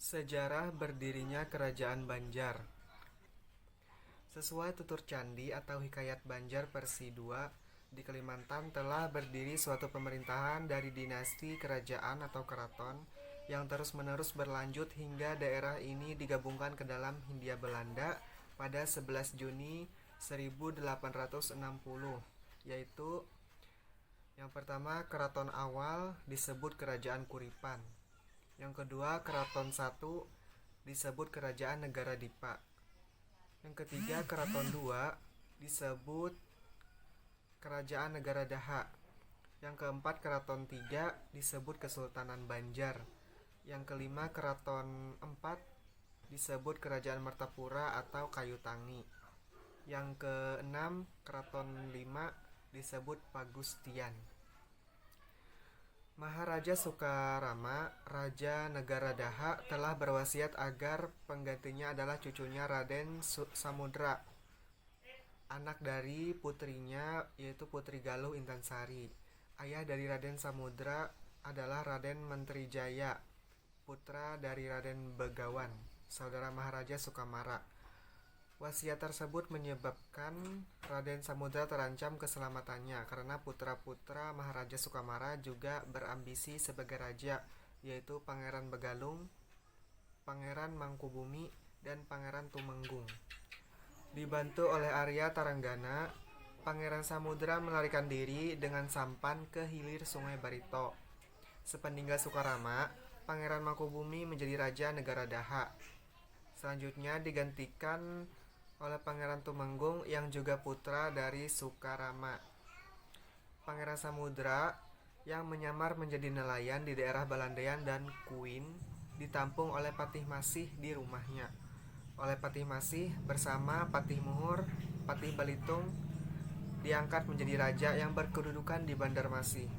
Sejarah berdirinya Kerajaan Banjar. Sesuai tutur candi atau hikayat Banjar Persi II, di Kalimantan telah berdiri suatu pemerintahan dari dinasti kerajaan atau keraton yang terus-menerus berlanjut hingga daerah ini digabungkan ke dalam Hindia Belanda pada 11 Juni 1860, yaitu yang pertama keraton awal disebut Kerajaan Kuripan, yang kedua keraton satu disebut Kerajaan Negara Dipa, yang ketiga keraton dua disebut Kerajaan Negara Daha, yang keempat keraton tiga disebut Kesultanan Banjar, yang kelima keraton empat disebut Kerajaan Mertapura atau Kayu Tangi, yang keenam keraton lima disebut Pagustian. Maharaja Sukarama, Raja Negara Daha, telah berwasiat agar penggantinya adalah cucunya Raden Samudra, anak dari putrinya yaitu Putri Galuh Intansari. Ayah dari Raden Samudra adalah Raden Mentrijaya, putra dari Raden Begawan, saudara Maharaja Sukamara. Wasiat tersebut menyebabkan Raden Samudra terancam keselamatannya karena putra-putra Maharaja Sukamara juga berambisi sebagai raja, yaitu Pangeran Begalung, Pangeran Mangkubumi, dan Pangeran Tumenggung. Dibantu oleh Arya Taranggana, Pangeran Samudra melarikan diri dengan sampan ke hilir Sungai Barito. Sepeninggal Sukarama, Pangeran Mangkubumi menjadi Raja Negara Daha. Selanjutnya digantikan oleh Pangeran Tumenggung yang juga putra dari Sukarama. Pangeran Samudra yang menyamar menjadi nelayan di daerah Balandayan dan Kuin ditampung oleh Patih Masih di rumahnya. Oleh Patih Masih bersama Patih Muhur, Patih Balitung diangkat menjadi raja yang berkedudukan di Bandarmasih.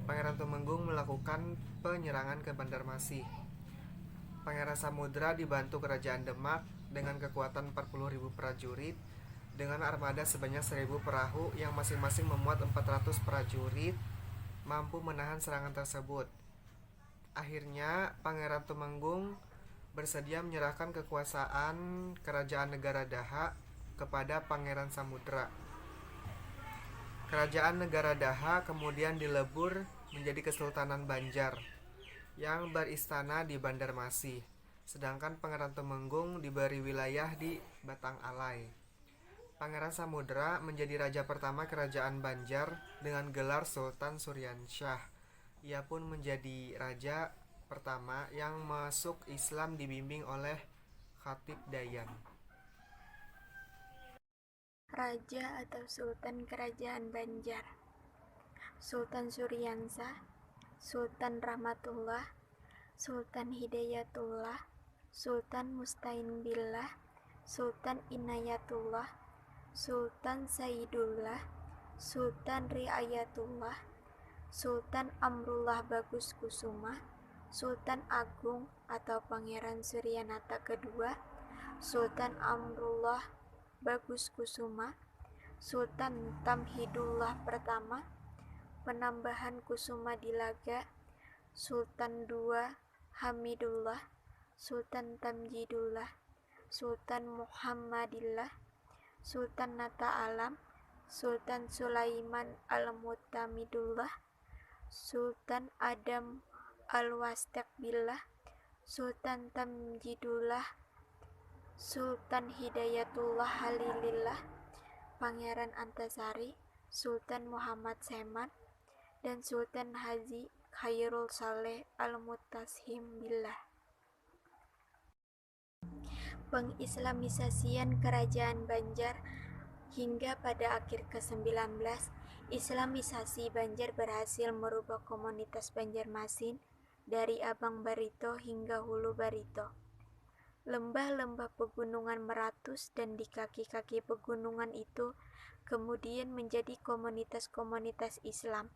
Pangeran Tumenggung melakukan penyerangan ke Bandarmasih. Pangeran Samudra dibantu Kerajaan Demak dengan kekuatan 40.000 prajurit dengan armada sebanyak 1.000 perahu yang masing-masing memuat 400 prajurit mampu menahan serangan tersebut. Akhirnya Pangeran Tumenggung bersedia menyerahkan kekuasaan Kerajaan Negara Daha kepada Pangeran Samudra. Kerajaan Negara Daha kemudian dilebur menjadi Kesultanan Banjar yang beristana di Bandarmasih, sedangkan Pangeran Tumenggung diberi wilayah di Batang Alai. Pangeran Samudra menjadi raja pertama Kerajaan Banjar dengan gelar Sultan Suryansyah. Ia pun menjadi raja pertama yang masuk Islam dibimbing oleh Khatib Dayan. Raja atau Sultan Kerajaan Banjar: Sultan Suryansah, Sultan Rahmatullah, Sultan Hidayatullah, Sultan Mustain Billah, Sultan Inayatullah, Sultan Saidullah, Sultan Riayatullah, Sultan Amrullah Bagus Kusuma, Sultan Agung atau Pangeran Suryanata II, Sultan Amrullah Bagus Kusuma, Sultan Tamhidullah Pertama, Penambahan Kusuma Dilaga, Sultan II Hamidullah, Sultan Tamjidullah, Sultan Muhammadillah, Sultan Nata Alam, Sultan Sulaiman Al-Mutamidullah, Sultan Adam Al-Wastaqbillah, Sultan Tamjidullah, Sultan Hidayatullah Halilillah, Pangeran Antasari, Sultan Muhammad Seman, dan Sultan Haji Khairul Saleh Al-Mutashim Billah. Pengislamisasian Kerajaan Banjar. Hingga pada akhir ke-19, Islamisasi Banjar berhasil merubah komunitas Banjarmasin dari Abang Barito hingga Hulu Barito. Lembah-lembah pegunungan meratus dan di kaki-kaki pegunungan itu kemudian menjadi komunitas-komunitas Islam.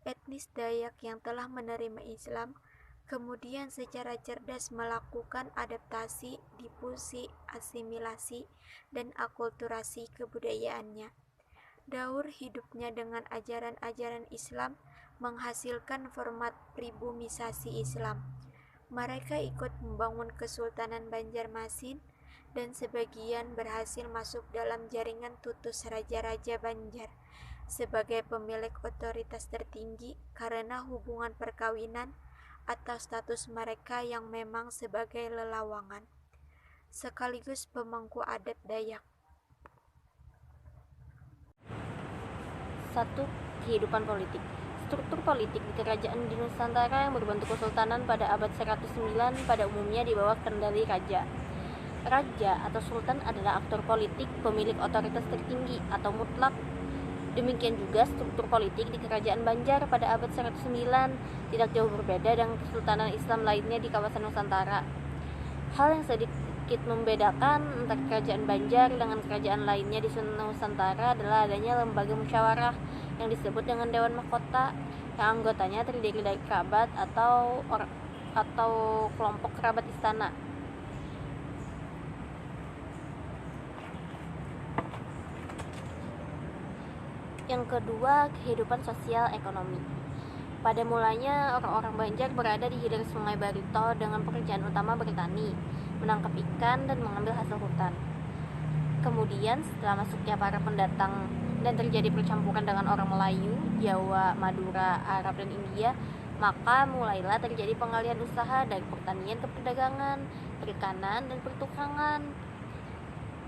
Etnis Dayak yang telah menerima Islam kemudian secara cerdas melakukan adaptasi, difusi, asimilasi, dan akulturasi kebudayaannya. Daur hidupnya dengan ajaran-ajaran Islam menghasilkan format pribumisasi Islam. Mereka ikut membangun Kesultanan Banjarmasin dan sebagian berhasil masuk dalam jaringan tutus Raja-Raja Banjar sebagai pemilik otoritas tertinggi karena hubungan perkawinan atau status mereka yang memang sebagai lelawangan, sekaligus pemangku adat Dayak. 1. Kehidupan politik. Struktur politik di kerajaan di Nusantara yang berbentuk kesultanan pada abad 109 pada umumnya di bawah kendali raja. Raja atau sultan adalah aktor politik, pemilik otoritas tertinggi atau mutlak. Demikian juga struktur politik di kerajaan Banjar pada abad 109 tidak jauh berbeda dengan kesultanan Islam lainnya di kawasan Nusantara. Hal yang sedikit membedakan antara kerajaan Banjar dengan kerajaan lainnya di Nusantara adalah adanya lembaga musyawarah yang disebut dengan Dewan Mahkota, yang anggotanya terdiri dari kerabat atau kelompok kerabat istana. Yang kedua, kehidupan sosial ekonomi. Pada mulanya, orang-orang Banjar berada di hilir Sungai Barito dengan pekerjaan utama bertani, menangkap ikan, dan mengambil hasil hutan. Kemudian, setelah masuknya para pendatang dan terjadi percampuran dengan orang Melayu, Jawa, Madura, Arab, dan India, maka mulailah terjadi pengalihan usaha dari pertanian ke perdagangan, perikanan, dan pertukangan.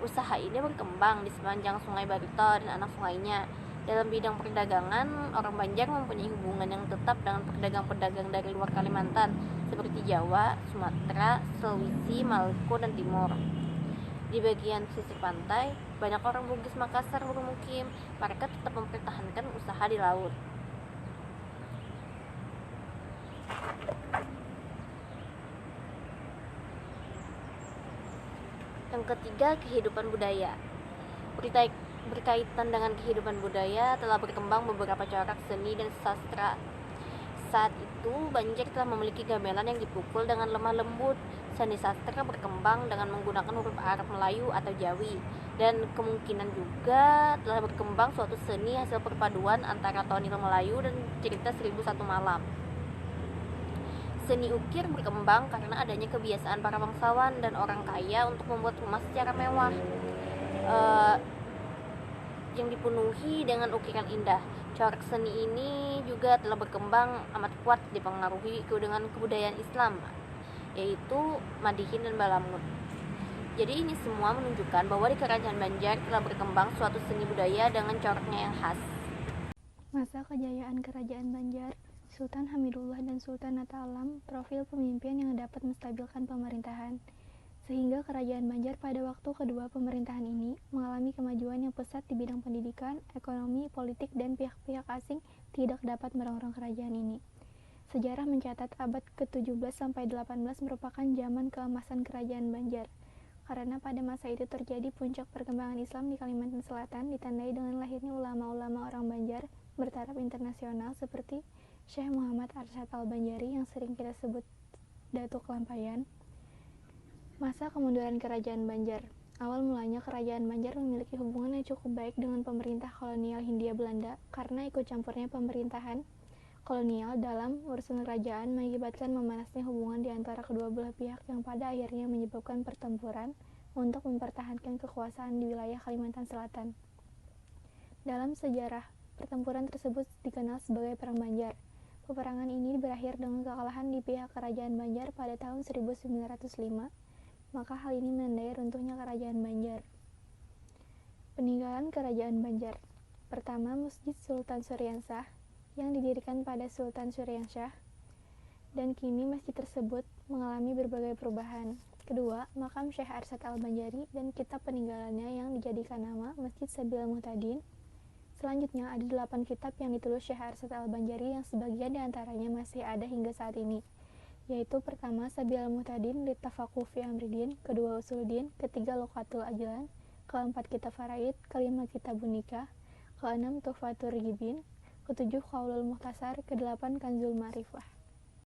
Usaha ini berkembang di sepanjang Sungai Barito dan anak sungainya. Dalam bidang perdagangan, orang Banjar mempunyai hubungan yang tetap dengan pedagang-pedagang dari luar Kalimantan, seperti Jawa, Sumatera, Sulawesi, Maluku, dan Timur. Di bagian sisi pantai, banyak orang Bugis Makassar bermukim. Mereka tetap mempertahankan usaha di laut. Yang ketiga, kehidupan budaya. Berkaitan dengan kehidupan budaya, telah berkembang beberapa corak seni dan sastra. Saat itu, Banjar telah memiliki gamelan yang dipukul dengan lemah lembut. Seni sastra berkembang dengan menggunakan huruf Arab Melayu atau Jawi, dan kemungkinan juga telah berkembang suatu seni hasil perpaduan antara tonil Melayu dan cerita 1001 malam. Seni ukir berkembang karena adanya kebiasaan para bangsawan dan orang kaya untuk membuat rumah secara mewah, yang dipenuhi dengan ukiran indah. Corak seni ini juga telah berkembang amat kuat dipengaruhi dengan kebudayaan Islam, yaitu Madihin dan Balamut. Jadi ini semua menunjukkan bahwa di kerajaan Banjar telah berkembang suatu seni budaya dengan coraknya yang khas. Masa kejayaan kerajaan Banjar, Sultan Hamidullah dan Sultan Alam profil pemimpin yang dapat menstabilkan pemerintahan, sehingga kerajaan Banjar pada waktu kedua pemerintahan ini mengalami kemajuan yang pesat di bidang pendidikan, ekonomi, politik, dan pihak-pihak asing tidak dapat merongrong kerajaan ini. Sejarah mencatat abad ke-17 sampai 18 merupakan zaman keemasan kerajaan Banjar, karena pada masa itu terjadi puncak perkembangan Islam di Kalimantan Selatan ditandai dengan lahirnya ulama-ulama orang Banjar bertaraf internasional seperti Syekh Muhammad Arsyad Al-Banjari yang sering kita sebut Datuk Lampayan. Masa kemunduran kerajaan Banjar. Awal mulanya kerajaan Banjar memiliki hubungan yang cukup baik dengan pemerintah kolonial Hindia Belanda karena ikut campurnya pemerintahan kolonial dalam urusan kerajaan mengakibatkan memanasnya hubungan di antara kedua belah pihak yang pada akhirnya menyebabkan pertempuran untuk mempertahankan kekuasaan di wilayah Kalimantan Selatan. Dalam sejarah, pertempuran tersebut dikenal sebagai Perang Banjar. Peperangan ini berakhir dengan kekalahan di pihak kerajaan Banjar pada tahun 1905, maka hal ini menandai runtuhnya kerajaan Banjar. Peninggalan kerajaan Banjar. Pertama, Masjid Sultan Suryansah yang didirikan pada Sultan Suryansyah, dan kini masjid tersebut mengalami berbagai perubahan. Kedua, makam Syekh Arsyad Al-Banjari dan kitab peninggalannya yang dijadikan nama Masjid Sabil Muhtadin. Selanjutnya ada 8 kitab yang ditulis Syekh Arsyad Al-Banjari yang sebagian diantaranya masih ada hingga saat ini, yaitu pertama Sabil Muhtadin Littafaqquh fi Amriddin, kedua Usuluddin, ketiga Luqatul Ajlan, keempat kitab Faraid, kelima kitabun nikah, keenam Tuhfatur Ghibin, ketujuh Qaulul Mukhtasar, kedelapan Kanzul Ma'rifah.